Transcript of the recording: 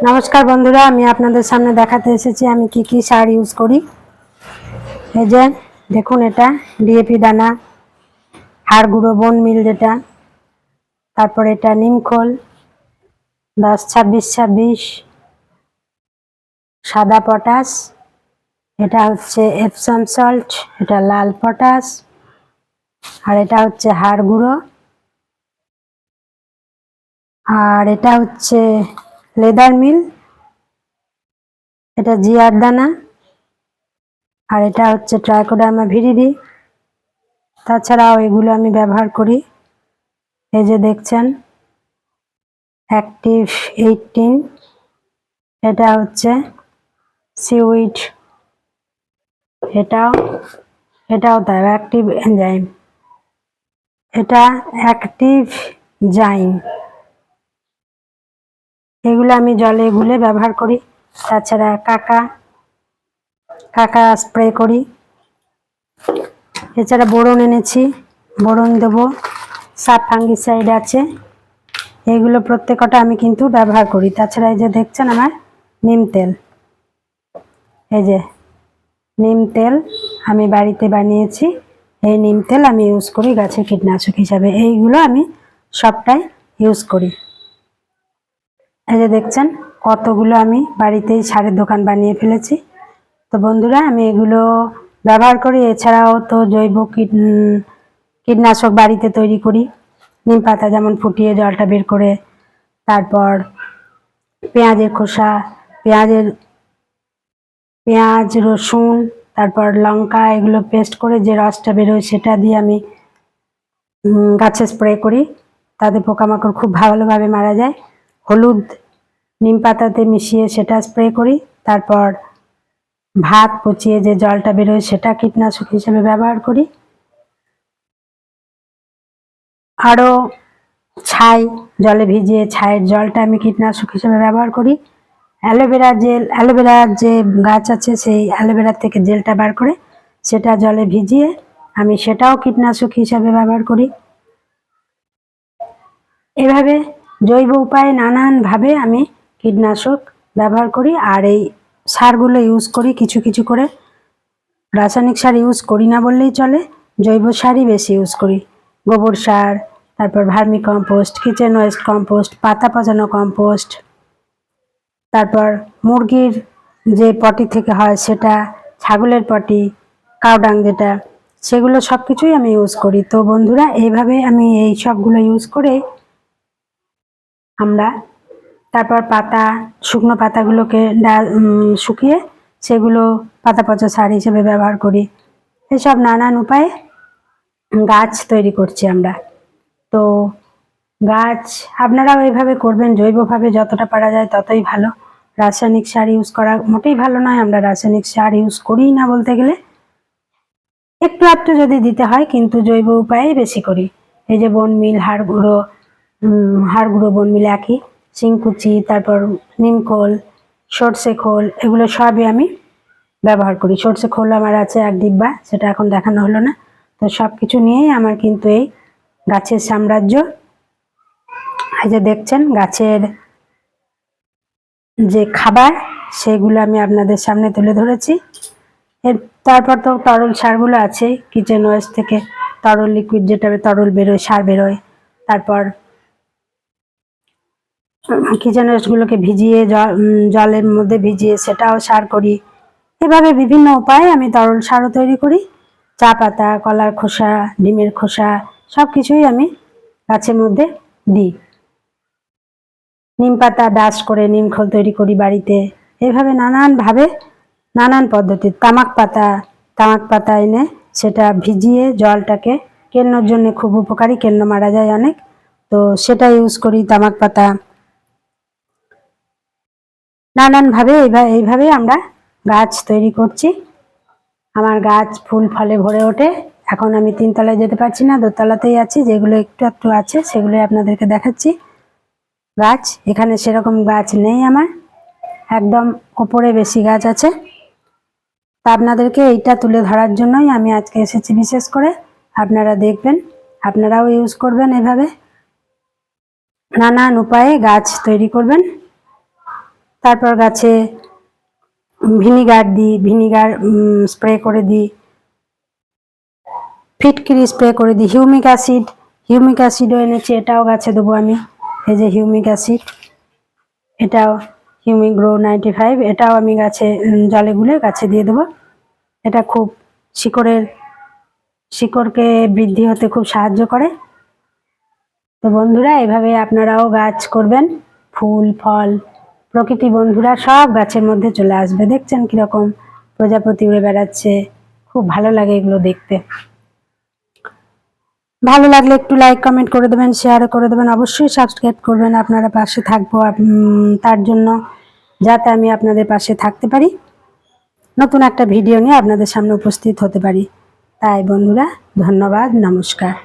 নমস্কার বন্ধুরা, আমি আপনাদের সামনে দেখাতে এসেছি আমি কি সার ইউজ করি। এই যে দেখুন, এটা ডিএপি দানা, হাড় গুঁড়ো বোন মিল যেটা, তারপর এটা নিমখোল 10-26-26, সাদা পটাশ, এটা হচ্ছে এপসাম সল্ট, এটা লাল পটাশ, আর এটা হচ্ছে হাড় গুঁড়ো, আর এটা হচ্ছে লেদার মিল, এটা জিয়ার দানা, আর এটা হচ্ছে ট্রাইকোডার্মা ভিরিডি। তাছাড়াও এগুলো আমি ব্যবহার করি। এই যে দেখছেন অ্যাক্টিভ 18, এটা হচ্ছে সিউইড, এটাও তাই অ্যাক্টিভ এনজাইম, এটা অ্যাক্টিভ জাইম। এগুলো আমি জলে গুলে ব্যবহার করি। তাছাড়া কাকা স্প্রে করি। এছাড়া বোরন এনেছি, বোরন দেবো, সাব ফাঙ্গিসাইড আছে, এগুলো প্রত্যেকটা আমি কিন্তু ব্যবহার করি। তাছাড়া এই যে দেখছেন আমার নিম তেল, এই যে নিম তেল আমি বাড়িতে বানিয়েছি। এই নিম তেল আমি ইউজ করি গাছের কীটনাশক হিসাবে। এইগুলো আমি সবটাই ইউজ করি। এই যে দেখছেন কতগুলো আমি বাড়িতেই সারের দোকান বানিয়ে ফেলেছি। তো বন্ধুরা, আমি এগুলো ব্যবহার করি। এছাড়াও তো জৈব কীটনাশক বাড়িতে তৈরি করি। নিম পাতা যেমন ফুটিয়ে জলটা বের করে, তারপর পেঁয়াজের খোসা, পেঁয়াজ রসুন, তারপর লঙ্কা, এগুলো পেস্ট করে যে রসটা বেরোয় সেটা দিয়ে আমি গাছে স্প্রে করি। তাতে পোকামাকড় খুব ভালোভাবে মারা যায়। হলুদ নিম পাতাতে মিশিয়ে সেটা স্প্রে করি। তারপর ভাত পচিয়ে যে জলটা বেরোয় সেটা কীটনাশক হিসেবে ব্যবহার করি। আরও ছাই, জলে ভিজিয়ে ছাইয়ের জলটা আমি কীটনাশক হিসেবে ব্যবহার করি। অ্যালোভেরার যে গাছ আছে সেই অ্যালোভেরার থেকে জেলটা বার করে সেটা জলে ভিজিয়ে আমি সেটাও কীটনাশক হিসাবে ব্যবহার করি। এভাবে জৈব উপায়ে নানানভাবে আমি কীটনাশক ব্যবহার করি। আর এই সারগুলো ইউজ করি কিছু কিছু করে। রাসায়নিক সার ইউজ করি না বললেই চলে, জৈব সারই বেশি ইউজ করি। গোবর সার, তারপর vermi compost, kitchen West compost, পাতা পচানো কম্পোস্ট, তারপর মুরগির যে পটি থেকে হয় সেটা, ছাগলের পটি, কাউডাং যেটা, সেগুলো সব কিছুই আমি ইউজ করি। তো বন্ধুরা, এইভাবে আমি এই সবগুলো ইউজ করে আমরা তারপর শুকনো পাতাগুলোকে শুকিয়ে সেগুলো পাতা পচা সার হিসেবে ব্যবহার করি। এসব নানান উপায়ে গাছ তৈরি করছি আমরা। তো গাছ আপনারাও এইভাবে করবেন, জৈবভাবে যতটা পারা যায় ততই ভালো। রাসায়নিক সার ইউজ করা মোটেই ভালো নয়। আমরা রাসায়নিক সার ইউজ করিই না বলতে গেলে, একটু আধটু যদি দিতে হয়, কিন্তু জৈব উপায়েই বেশি করি। এই যে বন মিল, হাড় গুঁড়ো বন মিল একই, শিংকুচি, তারপর নিমখোল, সর্ষে খোল, এগুলো সবই আমি ব্যবহার করি। সর্ষে খোল আমার আছে 1 ডিব্বা, সেটা এখন দেখানো হলো না। তো সব কিছু নিয়েই আমার কিন্তু এই গাছের সাম্রাজ্য। এই যে দেখছেন গাছের যে খাবার, সেগুলো আমি আপনাদের সামনে তুলে ধরেছি। তারপর তো তরল সারগুলো আছে, কিচেন ওয়েস্ট থেকে তরল লিকুইড যেটা তরল বেরোয়, সার বেরোয়। তারপর কিচেন ওয়েস্টগুলোকে ভিজিয়ে জলের মধ্যে ভিজিয়ে সেটাও সার করি। এভাবে বিভিন্ন উপায়ে আমি তরল সারও তৈরি করি। চা পাতা, কলার খোসা, ডিমের খোসা, সব কিছুই আমি গাছের মধ্যে দিই। নিম পাতা ডাস্ট করে নিমখোল তৈরি করি বাড়িতে। এভাবে নানানভাবে, নানান পদ্ধতি। তামাক পাতা এনে সেটা ভিজিয়ে জলটাকে কেন্নর জন্য খুব উপকারী, কেন্ন মারা যায় অনেক, তো সেটা ইউজ করি। তামাক পাতা নানানভাবে এইভাবে আমরা গাছ তৈরি করছি। আমার গাছ ফুল ফলে ভরে ওঠে। এখন আমি 3 তলায় যেতে পারছি না, 2 তলাতেই আছি। যেগুলো একটু একটু আছে সেগুলোই আপনাদেরকে দেখাচ্ছি। গাছ এখানে সেরকম গাছ নেই আমার, একদম ওপরে বেশি গাছ আছে। তা আপনাদেরকে এইটা তুলে ধরার জন্যই আমি আজকে এসেছি বিশেষ করে। আপনারা দেখবেন, আপনারাও ইউজ করবেন, এভাবে নানান উপায়ে গাছ তৈরি করবেন। তারপর গাছে ভিনিগার দিই, ভিনিগার স্প্রে করে দিই, ফিটকিরি স্প্রে করে দিই, হিউমিক অ্যাসিডও এনেছি, এটাও গাছে দেবো আমি। এই যে হিউমিক অ্যাসিড, এটাও হিউমিক গ্রো 95, এটাও আমি গাছে জলে গুলে গাছে দিয়ে দেবো। এটা খুব শিকড়কে বৃদ্ধি হতে খুব সাহায্য করে। তো বন্ধুরা, এভাবে আপনারাও গাছ করবেন, ফুল ফল প্রকৃতি বন্ধুরা সব গাছের মধ্যে চলে আসবে। দেখছেন কিরকম প্রজাপতি উড়ে বেড়াচ্ছে, খুব ভালো লাগে এগুলো দেখতে। ভালো লাগলে একটু লাইক কমেন্ট করে দেবেন, শেয়ার করে দেবেন, অবশ্যই সাবস্ক্রাইব করবেন। আপনারা পাশে থাকবো তার জন্য, যাতে আমি আপনাদের পাশে থাকতে পারি, নতুন একটা ভিডিও নিয়ে আপনাদের সামনে উপস্থিত হতে পারি। তাই বন্ধুরা, ধন্যবাদ, নমস্কার।